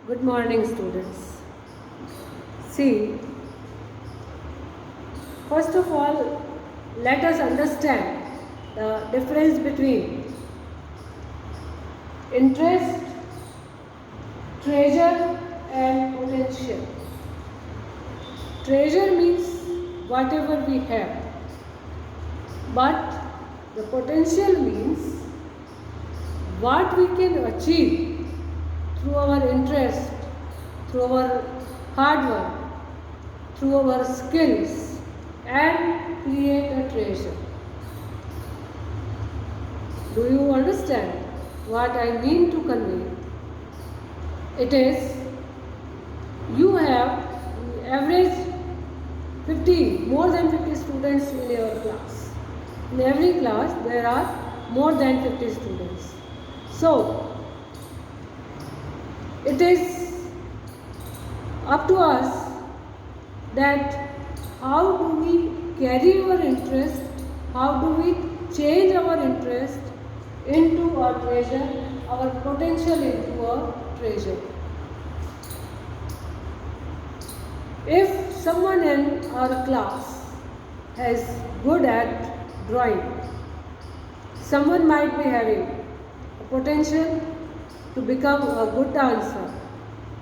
Good morning, students. See, first of all, let us understand the difference between interest, treasure, and potential. Treasure means whatever we have, but the potential means what we can achieve through our interest, through our hard work, through our skills, and create a treasure. Do you understand what I mean to convey? It is you have average 50, more than 50 students in your class. In every class there are more than 50 students. So, it is up to us that how do we carry our interest, how do we change our interest into our treasure, our potential into a treasure. If someone in our class is good at drawing, someone might be having a potential to become a good dancer,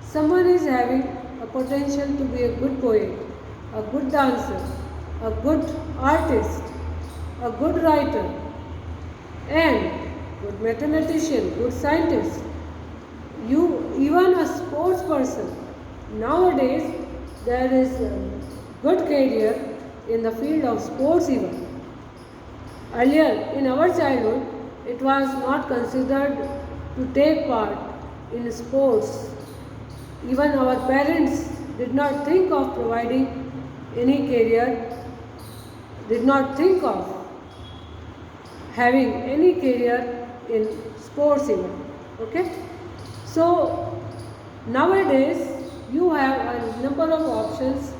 someone is having a potential to be a good poet, a good dancer, a good artist, a good writer, and good mathematician, good scientist, even a sports person. Nowadays, there is a good career in the field of sports even. Earlier, in our childhood, it was not considered to take part in sports. Even our parents did not think of providing any career, did not think of having any career in sports even. Okay? So, nowadays you have a number of options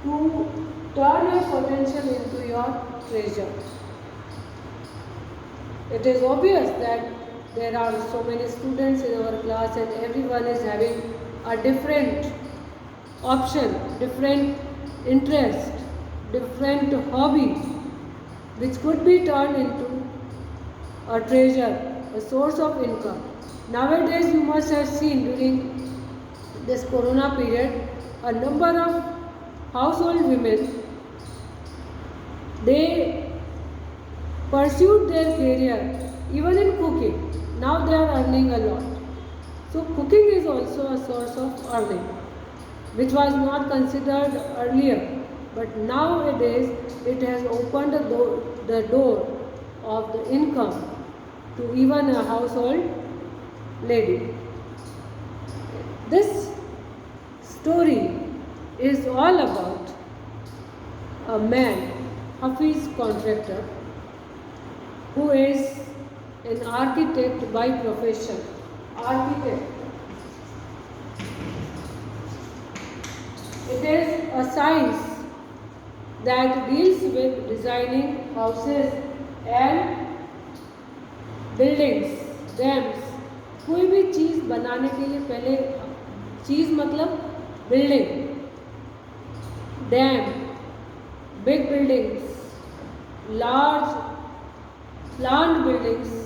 to turn your potential into your treasure. It is obvious that there are so many students in our class and everyone is having a different option, different interest, different hobby which could be turned into a treasure, a source of income. Nowadays you must have seen during this corona period a number of household women, they pursued their career even in cooking. Now they are earning a lot. So cooking is also a source of earning, which was not considered earlier, but nowadays it has opened the door of the income to even a household lady. This story is all about a man, Hafiz contractor, who is an architect by profession. Architect. It is a science that deals with designing houses and buildings, dams. कोई भी चीज़ बनाने के लिए पहले चीज़ मतलब building, dam, big buildings, large planned buildings,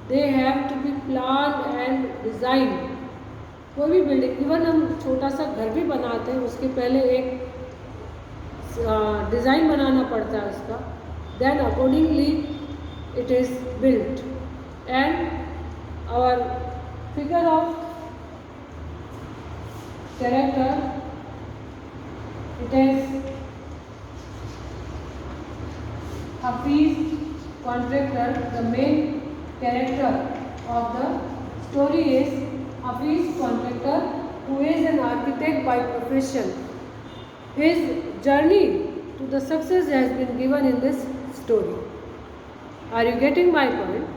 they have to be planned and designed. कोई भी building, even हम छोटा सा घर भी बनाते हैं उसके पहले एक डिज़ाइन बनाना पड़ता है उसका, then accordingly it is built. And our figure of character, it is Hafiz contractor. The main character of the story is Hafiz contractor, who is an architect by profession. His journey to the success has been given in this story. Are you getting my point?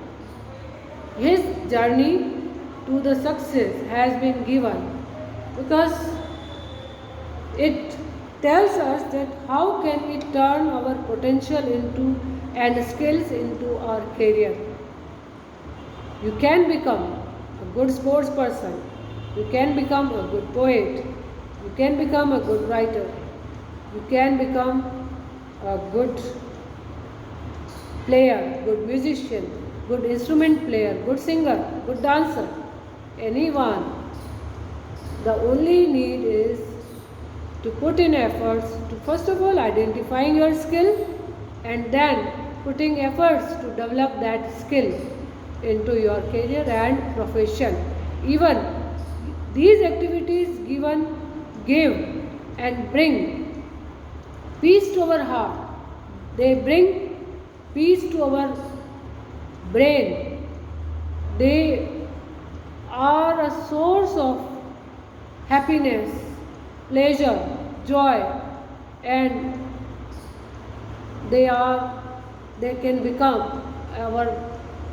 His journey to the success has been given because it tells us that how can we turn our potential into and skills into our career. You can become a good sports person, You can become a good poet. You can become a good writer. You can become a good player, good musician, good instrument player, good singer, good dancer. Anyone. The only need is to put in efforts to first of all identifying your skill and then putting efforts to develop that skill into your career and profession. Even these activities give and bring peace to our heart. They bring peace to our brain. They are a source of happiness, pleasure, joy, and they can become our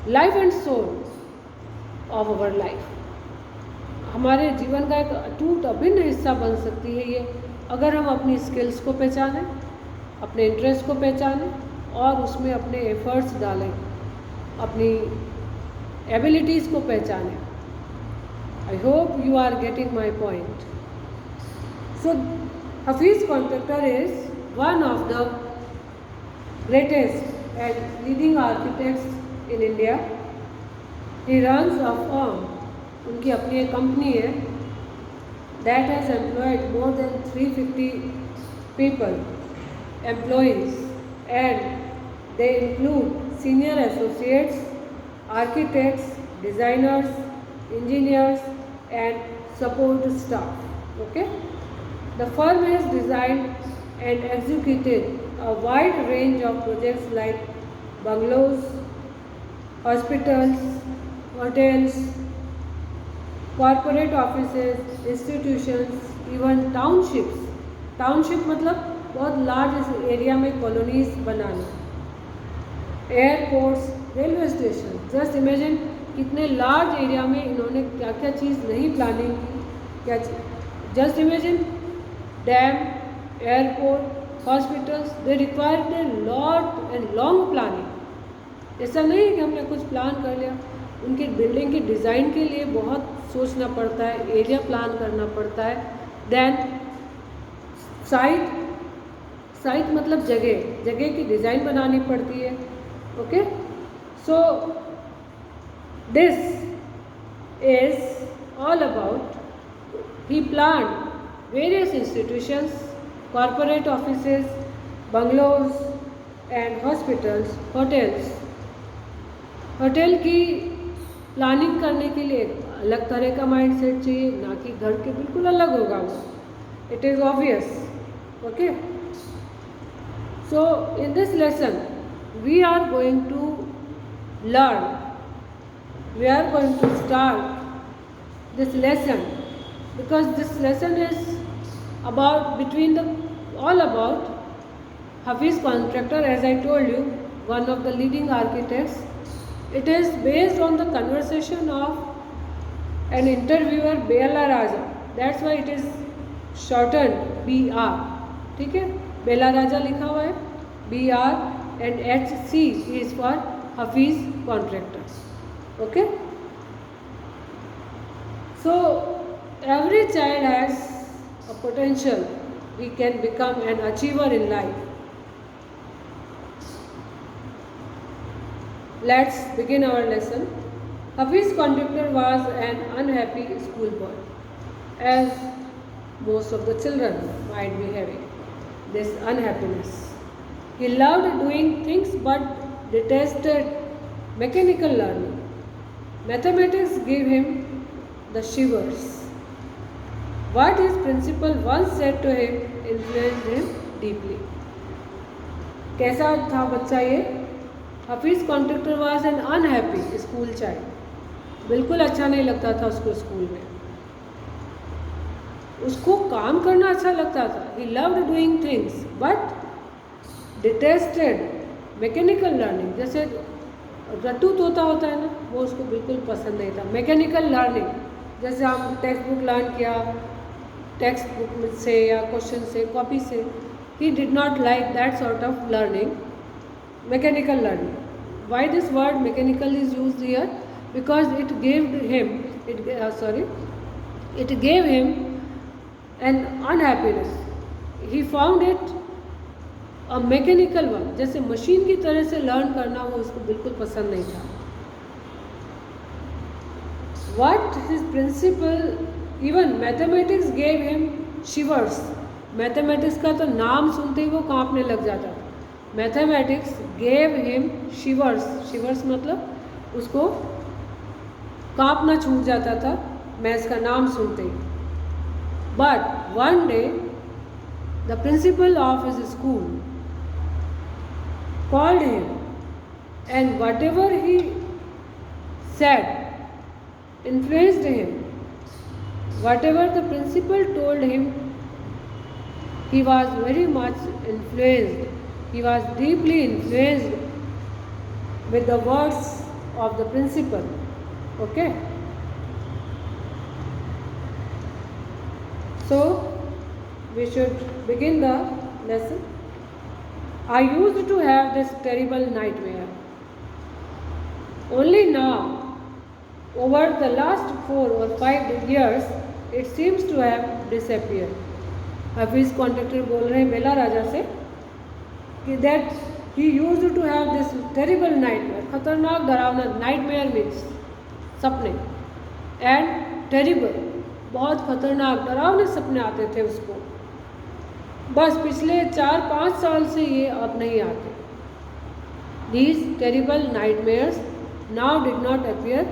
life and soul of our life. हमारे जीवन का एक अटूट अभिन्न हिस्सा बन सकती है ये, अगर हम अपनी स्किल्स को पहचानें, अपने इंटरेस्ट को पहचानें और उसमें अपने एफर्ट्स डालें, अपनी एबिलिटीज़ को पहचानें. I hope you are getting my point. So, Hafiz Contractor is one of the greatest and leading architects in India. He runs a firm. उनकी अपनी एक कंपनी है that has employed more than 350 people, employees, and they include senior associates, architects, designers, engineers, and support staff. Okay? The firm has designed and executed a wide range of projects like bungalows, hospitals, hotels, corporate offices, institutions, even townships. Township मतलब बहुत large area में colonies बनाना, airports, railway station. Just imagine कितने large area में इन्होंने क्या क्या चीज़ नहीं प्लानिंग की, क्या just imagine dam, airport, hospitals. They required a lot and long planning. ऐसा नहीं है कि हमने कुछ प्लान कर लिया. उनकी बिल्डिंग के डिज़ाइन के लिए बहुत सोचना पड़ता है, एरिया प्लान करना पड़ता है. देन साइट मतलब जगह की डिज़ाइन बनानी पड़ती है. Okay, so this is all about he plan various institutions, corporate offices, bungalows and hospitals, hotels. Hotel की प्लानिंग करने के लिए अलग तरह का माइंडसेट चाहिए, ना कि घर के बिल्कुल अलग होगा वो. It is obvious. Okay, so in this lesson we are going to learn, we are going to start this lesson because this lesson is all about Hafiz Contractor, as I told you, one of the leading architects. It is based on the conversation of an interviewer, Bella Raja. That's why it is shortened BR. ठीक है, बेला राजा लिखा हुआ है, BR, and HC is for Hafiz Contractor. Okay, so every child has a potential. He can become an achiever in life. Let's begin our lesson. Hafiz Contractor was an unhappy schoolboy, as most of the children might be having this unhappiness. He loved doing things but detested mechanical learning. Mathematics gave him the shivers. What his principal once said to him influenced him deeply. कैसा था बच्चा ये? Hafiz Contractor was an unhappy school child. बिल्कुल अच्छा नहीं लगता था उसको स्कूल में. उसको काम करना अच्छा लगता था. He loved doing things but detested mechanical learning. जैसे रट्टू तोता होता है ना, वो उसको बिल्कुल पसंद नहीं था. मैकेनिकल लर्निंग, जैसे आप टेक्स्ट बुक लर्न किया, टेक्स्ट बुक से या क्वेश्चन से, कॉपी से. He did not like that sort of learning, mechanical learning. Why this word mechanical is used here? Because it It gave him an unhappiness. He found it a mechanical one. जैसे machine की तरह से learn करना वो उसको बिल्कुल पसंद नहीं था. What his principal, even mathematics gave him shivers. Mathematics का तो नाम सुनते ही वो कांपने लग जाता था. Mathematics gave him शिवर्स. शिवर्स मतलब उसको कांपना छूट जाता था मैथ्स का नाम सुनते ही. But one day the principal of his school called him, and whatever he said influenced him. Whatever the principal told him, he was very much influenced. He was deeply influenced with the words of the principal. Okay? So, we should begin the lesson. I used to have this terrible nightmare. Only now, over the last 4 or 5 years, it seems to have disappeared. Hafeez Contractor बोल रहे हैं बेला राजा से कि that he used to have this terrible nightmare. खतरनाक डरावना. Nightmare means सपने. And terrible बहुत खतरनाक डरावने सपने आते थे उसको. बस पिछले 4-5 साल से ये अब नहीं आते. These terrible nightmares now did not appear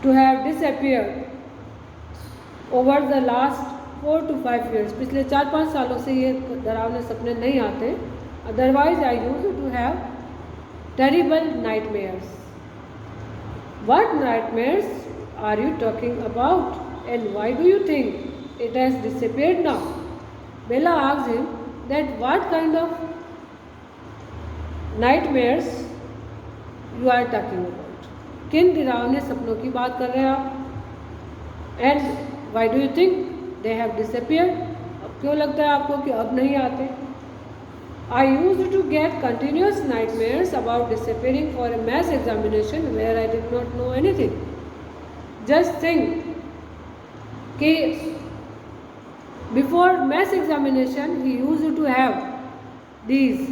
to have disappeared over the last 4 to 5 years. पिछले 4-5 सालों से ये डरावने सपने नहीं आते. Otherwise I used to have terrible nightmares. What nightmares are you talking about, and why do you think it has disappeared now? Bella asked him that what kind of nightmares you are talking about. किन डरावने सपनों की बात कर रहे हैं आप? And why do you think they have disappeared? अब क्यों लगता है आपको कि अब नहीं आते? I used to get continuous nightmares about disappearing for a maths examination where I did not know anything. Just think कि before maths examination he used to have these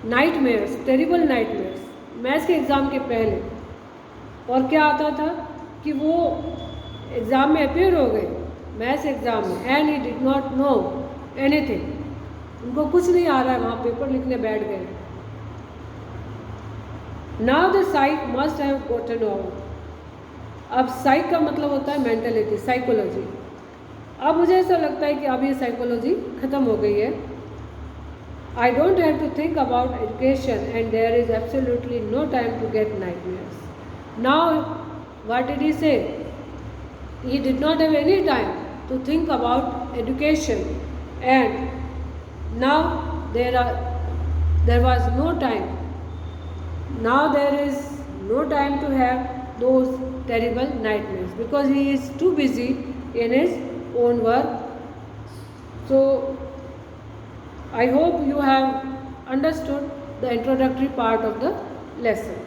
nightmares, terrible nightmares. Maths के exam के पहले. और क्या आता था कि वो एग्ज़ाम में अपेयर हो गए मैथ्स एग्ज़ाम में, and he did not know anything. उनको कुछ नहीं आ रहा है, वहाँ पेपर लिखने बैठ गए. Now the psych must have Gotan out. अब साइक का मतलब होता है मेंटलिटी, साइकोलॉजी. अब मुझे ऐसा लगता है कि अब ये साइकोलॉजी ख़त्म हो गई है. I don't have to think about education, and there is absolutely no time to get nightmares. Now, what did he say? He did not have any time to think about education, and now there was no time. Now there is no time to have those terrible nightmares because he is too busy in his own work. So I hope you have understood the introductory part of the lesson.